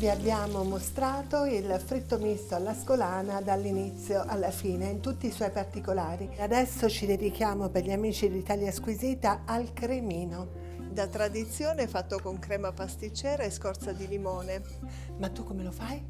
vi abbiamo mostrato il fritto misto all'ascolana dall'inizio alla fine, in tutti i suoi particolari. Adesso ci dedichiamo, per gli amici di Italia Squisita, al cremino. Da tradizione fatto con crema pasticcera e scorza di limone. Ma tu come lo fai?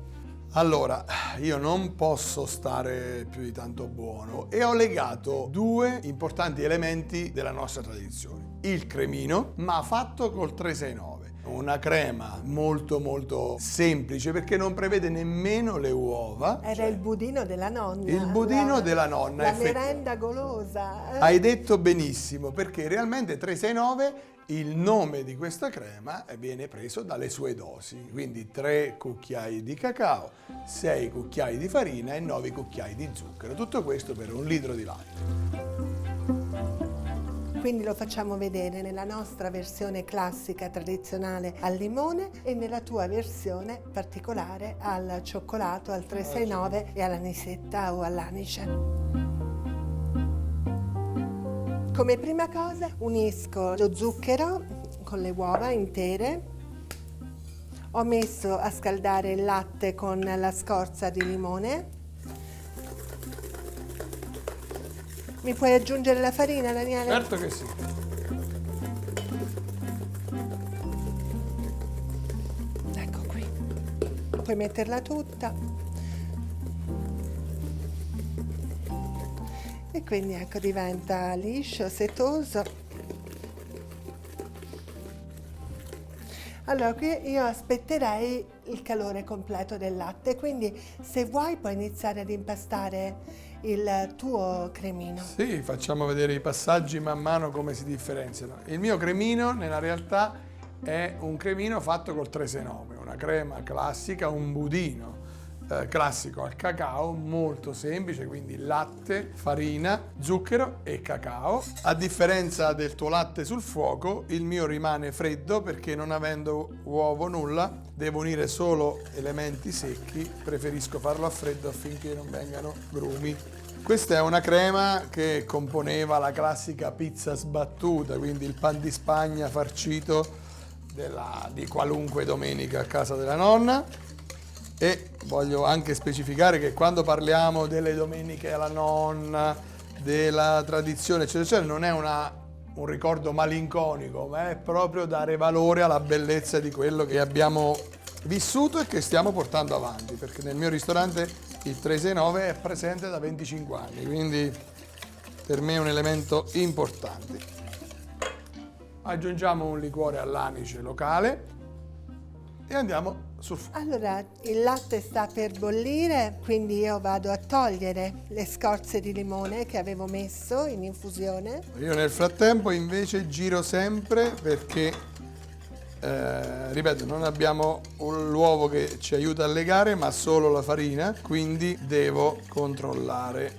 Allora, io non posso stare più di tanto buono e ho legato due importanti elementi della nostra tradizione. Il cremino, ma fatto col 369. Una crema molto semplice perché non prevede nemmeno le uova. Era il budino della nonna. Il budino della nonna. La merenda golosa. Hai detto benissimo, perché realmente 369, il nome di questa crema viene preso dalle sue dosi, quindi 3 cucchiai di cacao, 6 cucchiai di farina e 9 cucchiai di zucchero. Tutto questo per 1 litro di latte. Quindi lo facciamo vedere nella nostra versione classica tradizionale al limone e nella tua versione particolare al cioccolato, al 369 e all'anisetta o all'anice. Come prima cosa unisco lo zucchero con le uova intere. Ho messo a scaldare il latte con la scorza di limone. Mi puoi aggiungere la farina, Daniele? Certo che sì. Ecco qui. Puoi metterla tutta. E quindi ecco diventa liscio, setoso. Allora qui io aspetterei il calore completo del latte, quindi se vuoi puoi iniziare ad impastare il tuo cremino. Sì, facciamo vedere i passaggi man mano come si differenziano. Il mio cremino nella realtà è un cremino fatto col 369, una crema classica, un budino classico al cacao, molto semplice, quindi latte, farina, zucchero e cacao. A differenza del tuo latte sul fuoco, il mio rimane freddo perché non avendo uovo nulla, devo unire solo elementi secchi, preferisco farlo a freddo affinché non vengano grumi. Questa è una crema che componeva la classica pizza sbattuta, quindi il pan di Spagna farcito di qualunque domenica a casa della nonna. E voglio anche specificare che quando parliamo delle domeniche alla nonna, della tradizione eccetera eccetera, non è un ricordo malinconico, ma è proprio dare valore alla bellezza di quello che abbiamo vissuto e che stiamo portando avanti, perché nel mio ristorante il 369 è presente da 25 anni, quindi per me è un elemento importante. Aggiungiamo un liquore all'anice locale e andiamo sul fuoco. Allora, il latte sta per bollire, quindi io vado a togliere le scorze di limone che avevo messo in infusione. Io nel frattempo invece giro sempre perché, ripeto, non abbiamo l'uovo che ci aiuta a legare, ma solo la farina, quindi devo controllare.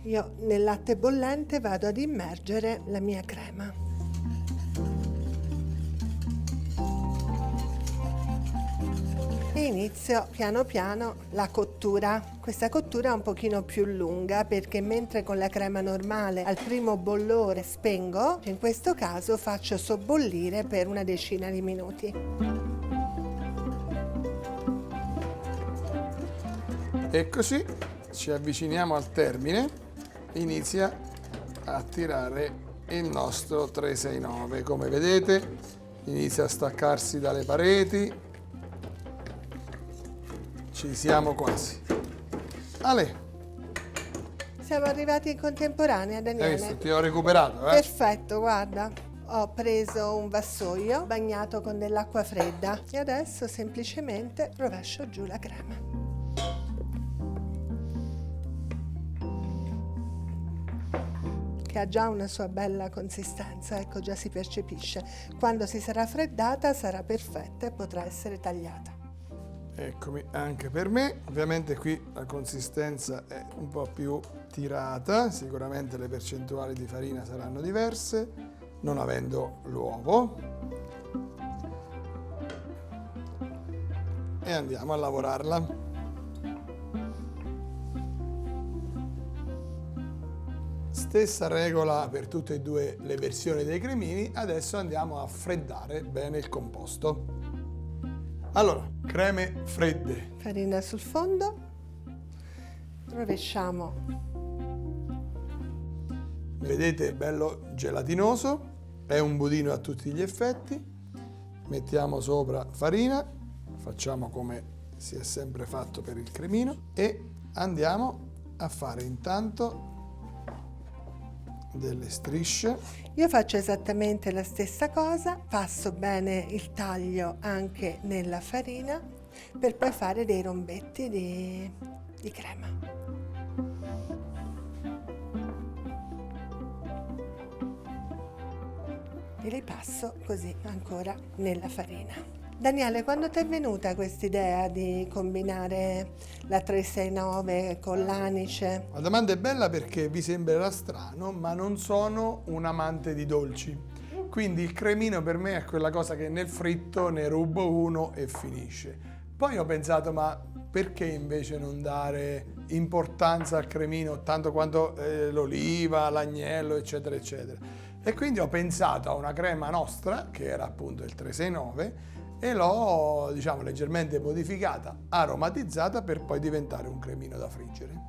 Io nel latte bollente vado ad immergere la mia crema. E inizio piano piano la cottura. Questa cottura è un pochino più lunga perché mentre con la crema normale al primo bollore spengo, in questo caso faccio sobbollire per una decina di minuti. E così ci avviciniamo al termine, inizia a tirare il nostro 369. Come vedete inizia a staccarsi dalle pareti. Ci siamo quasi. Ale. Siamo arrivati in contemporanea, Daniele. Hai visto? Ti ho recuperato, eh? Perfetto, guarda. Ho preso un vassoio bagnato con dell'acqua fredda e adesso semplicemente rovescio giù la crema. Che ha già una sua bella consistenza, ecco, già si percepisce. Quando si sarà freddata sarà perfetta e potrà essere tagliata. Eccomi anche per me. Ovviamente qui la consistenza è un po' più tirata, sicuramente le percentuali di farina saranno diverse, non avendo l'uovo. E andiamo a lavorarla. Stessa regola per tutte e due le versioni dei cremini. Adesso andiamo a freddare bene il composto. Allora, creme fredde. Farina sul fondo, rovesciamo. Vedete, bello gelatinoso, è un budino a tutti gli effetti. Mettiamo sopra farina, facciamo come si è sempre fatto per il cremino e andiamo a fare intanto delle strisce. Io faccio esattamente la stessa cosa, passo bene il taglio anche nella farina per poi fare dei rombetti di crema. E li passo così ancora nella farina. Daniele, quando ti è venuta questa idea di combinare la 369 con l'anice? La domanda è bella perché vi sembrerà strano, ma non sono un amante di dolci. Quindi il cremino per me è quella cosa che nel fritto ne rubo uno e finisce. Poi ho pensato, ma perché invece non dare importanza al cremino tanto quanto l'oliva, l'agnello, eccetera, eccetera. E quindi ho pensato a una crema nostra, che era appunto il 369, e l'ho, diciamo, leggermente modificata, aromatizzata per poi diventare un cremino da friggere.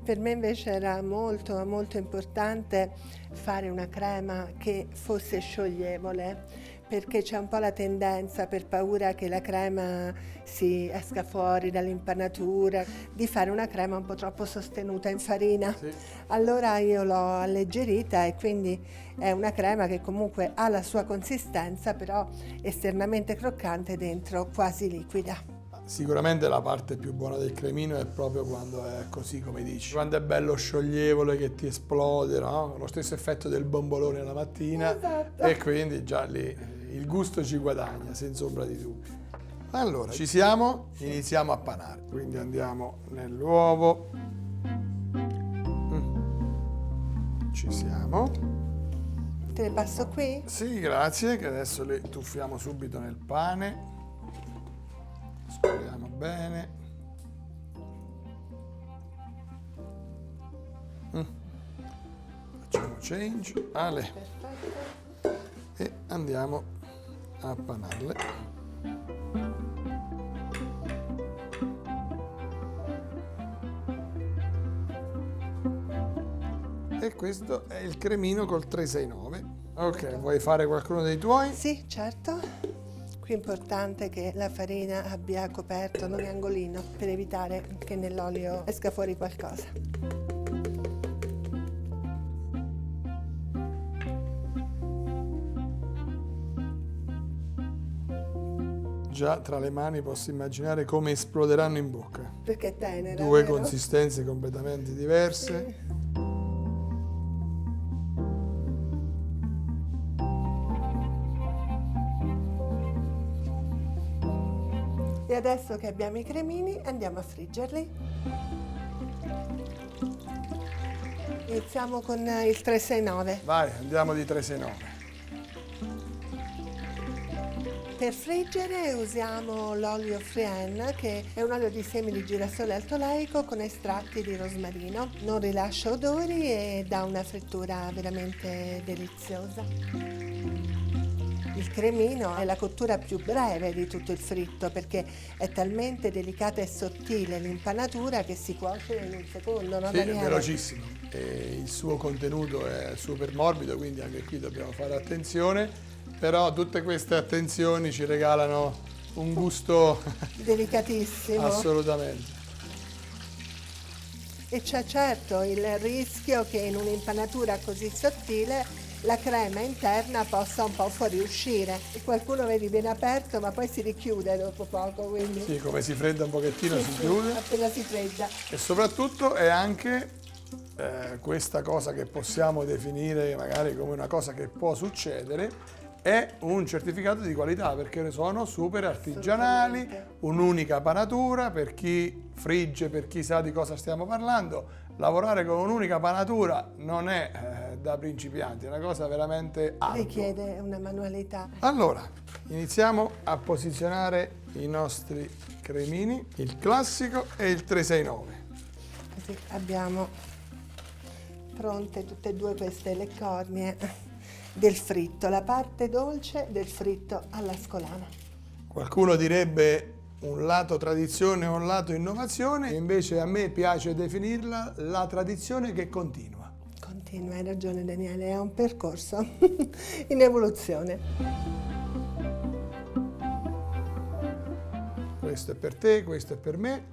Per me invece era molto importante fare una crema che fosse scioglievole, perché c'è un po' la tendenza, per paura che la crema si esca fuori dall'impanatura, di fare una crema un po' troppo sostenuta in farina. Sì. Allora io l'ho alleggerita e quindi è una crema che comunque ha la sua consistenza, però esternamente croccante, dentro quasi liquida. Sicuramente la parte più buona del cremino è proprio quando è così come dici, quando è bello scioglievole che ti esplode, no? Lo stesso effetto del bombolone la mattina. Esatto. E quindi già lì il gusto ci guadagna, senza ombra di dubbio. Allora, ci siamo, iniziamo a panare, quindi andiamo nell'uovo, ci siamo. Te le passo qui? Sì, grazie, che adesso le tuffiamo subito nel pane. Scoliamo bene. Facciamo change. Ale. Perfetto. E andiamo a panarle. E questo è il cremino col 369. Ok, vuoi fare qualcuno dei tuoi? Sì, certo. Qui è importante che la farina abbia coperto ogni angolino per evitare che nell'olio esca fuori qualcosa. Già tra le mani posso immaginare come esploderanno in bocca. Perché è tenera, Due vero? consistenze completamente diverse. Sì. E adesso che abbiamo i cremini andiamo a friggerli. Iniziamo con il 369. Vai, andiamo di 369. Per friggere usiamo l'olio Friend, che è un olio di semi di girasole altoleico con estratti di rosmarino. Non rilascia odori e dà una frittura veramente deliziosa. Il cremino è la cottura più breve di tutto il fritto perché è talmente delicata e sottile l'impanatura che si cuoce in un secondo, no, Sì, è Daniele? velocissimo. E il suo contenuto è super morbido, quindi anche qui dobbiamo fare attenzione. Però tutte queste attenzioni ci regalano un gusto Delicatissimo. assolutamente. E c'è certo il rischio che in un'impanatura così sottile la crema interna possa un po' fuoriuscire. E qualcuno vedi viene aperto ma poi si richiude dopo poco, quindi Sì, come si fredda un pochettino sì, si sì, chiude. appena si fredda. E soprattutto è anche questa cosa che possiamo definire magari come una cosa che può succedere, è un certificato di qualità perché sono super artigianali, Assolutamente. un'unica panatura per chi frigge, per chi sa di cosa stiamo parlando. Lavorare con un'unica panatura non è da principianti, è una cosa veramente ardua. Richiede una manualità. Allora, iniziamo a posizionare i nostri cremini, il classico e il 369. Così abbiamo pronte tutte e due queste le cornie del fritto, la parte dolce del fritto alla scolana. Qualcuno direbbe un lato tradizione e un lato innovazione, invece a me piace definirla la tradizione che continua. Continua, hai ragione Daniele, è un percorso in evoluzione. Questo è per te, questo è per me.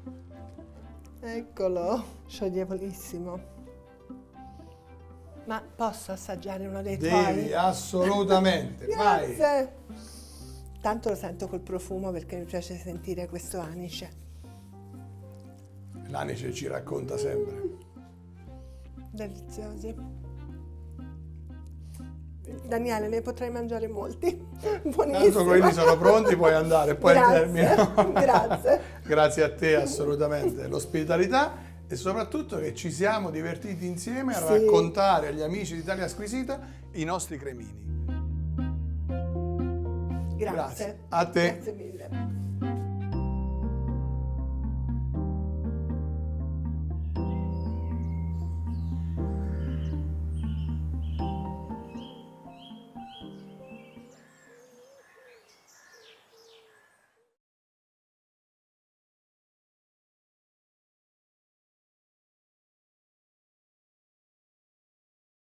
Eccolo, scioglievolissimo. Ma posso assaggiare uno dei tuoi? Devi, assolutamente, vai! Grazie! Tanto lo sento col profumo perché mi piace sentire questo anice. L'anice ci racconta sempre. Deliziosi. Daniele, ne potrei mangiare molti. Buonissimo. Tanto quelli sono pronti, puoi andare, poi termino. Grazie. Grazie a te assolutamente, l'ospitalità e soprattutto che ci siamo divertiti insieme a raccontare agli amici di Italia Squisita i nostri cremini. Grazie. A te. Grazie mille.